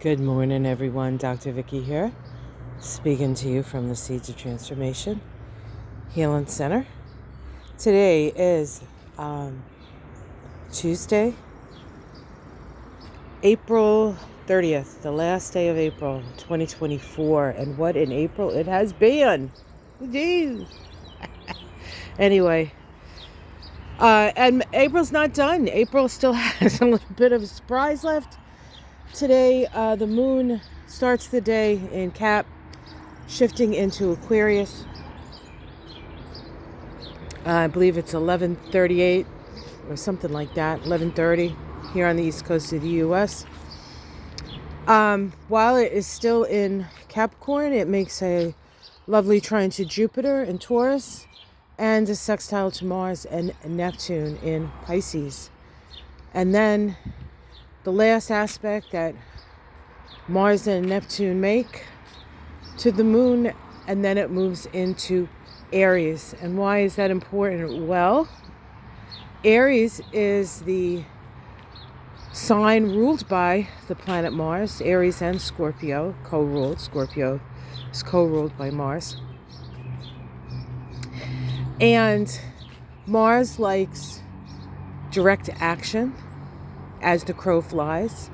Good morning, everyone. Dr. Vicky here, speaking to you from the Seeds of Transformation Healing Center. Today is Tuesday, April 30th, the last day of April 2024. And what in April it has been. Jeez. Anyway, and April's not done. April still has a little bit of a surprise left. Today, the moon starts the day in Cap, shifting into Aquarius. I believe it's 11:38 or something like that, 11:30 here on the east coast of the U.S. While it is still in Capricorn, it makes a lovely trine to Jupiter in Taurus and a sextile to Mars and Neptune in Pisces. And then the last aspect that Mars and Neptune make to the moon, and then it moves into Aries. And why is that important? Well, Aries is the sign ruled by the planet Mars. Aries and Scorpio co-ruled. Scorpio is co-ruled by Mars. And Mars likes direct action as the crow flies.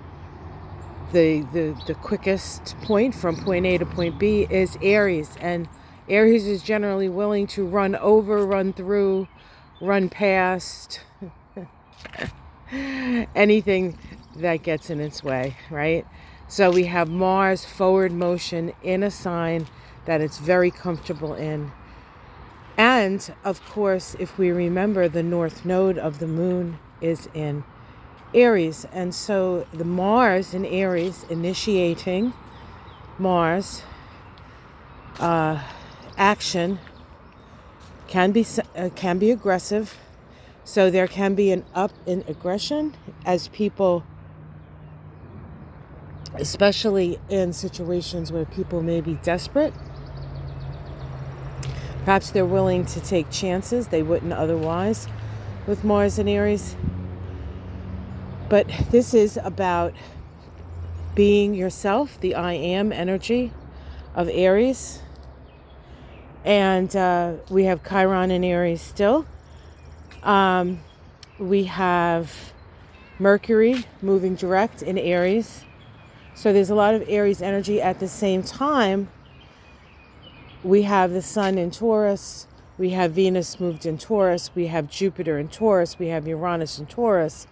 The quickest point from point A to point B is Aries, and Aries is generally willing to run over, run through, run past anything that gets in its way, right? So we have Mars forward motion in a sign that it's very comfortable in. And of course, if we remember, the north node of the moon is in Aries, and so the Mars in Aries initiating Mars action can be aggressive. So there can be an up in aggression as people, especially in situations where people may be desperate. Perhaps they're willing to take chances they wouldn't otherwise with Mars in Aries. But this is about being yourself, the I am energy of Aries. And we have Chiron in Aries still. We have Mercury moving direct in Aries. So there's a lot of Aries energy. At the same time, we have the Sun in Taurus. We have Venus moved in Taurus. We have Jupiter in Taurus. We have Uranus in Taurus.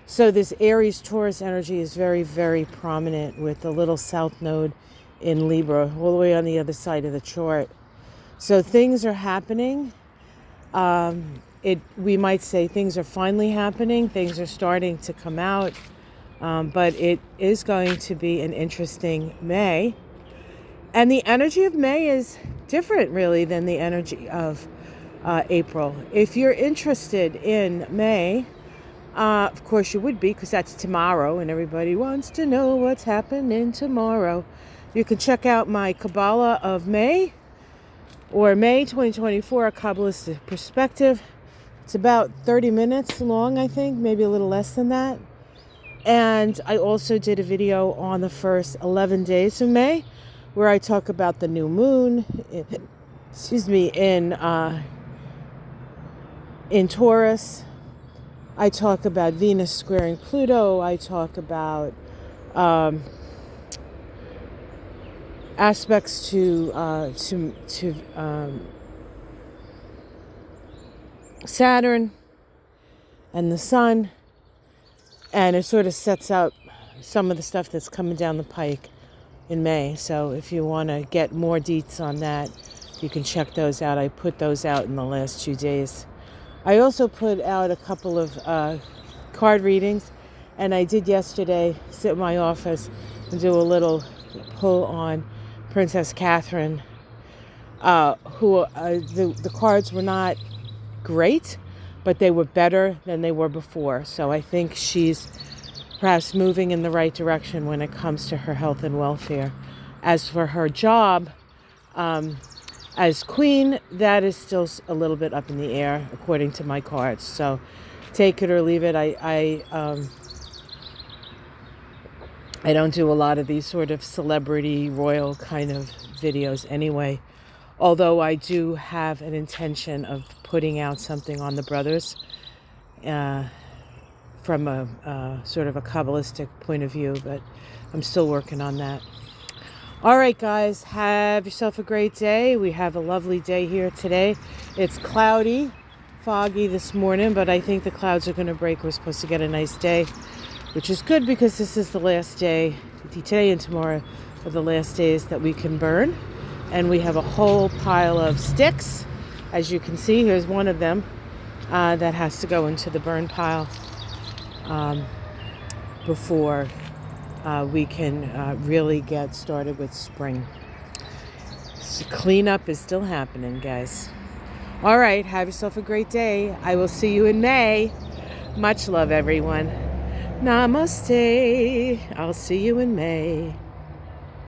So this Aries-Taurus energy is very, very prominent with the little south node in Libra, all the way on the other side of the chart. So things are happening. We might say things are finally happening. Things are starting to come out. But it is going to be an interesting May. And the energy of May is different, really, than the energy of April. If you're interested in May, of course you would be, because that's tomorrow and everybody wants to know what's happening tomorrow. You can check out my Kabbalah of May, or May 2024, a Kabbalistic perspective. It's about 30 minutes long, I think, maybe a little less than that. And I also did a video on the first 11 days of May where I talk about the new moon, in Taurus. I talk about Venus squaring Pluto. I talk about aspects to Saturn and the Sun, and it sort of sets out some of the stuff that's coming down the pike in May. So if you want to get more deets on that, you can check those out. I put those out in the last 2 days. I also put out a couple of card readings, and I did yesterday sit in my office and do a little pull on Princess Catherine, who the cards were not great, but they were better than they were before. So I think she's perhaps moving in the right direction when it comes to her health and welfare. As for her job, as queen, that is still a little bit up in the air, according to my cards. So take it or leave it. I don't do a lot of these sort of celebrity royal kind of videos anyway. Although I do have an intention of putting out something on the brothers from a sort of a Kabbalistic point of view, but I'm still working on that. All right, guys, have yourself a great day. We have a lovely day here today. It's cloudy, foggy this morning, but I think the clouds are going to break. We're supposed to get a nice day, which is good because this is the last day. Today and tomorrow are the last days that we can burn. And we have a whole pile of sticks. As you can see, here's one of them that has to go into the burn pile before we can really get started with spring. So cleanup is still happening, guys. All right, have yourself a great day. I will see you in May. Much love, everyone. Namaste. I'll see you in May.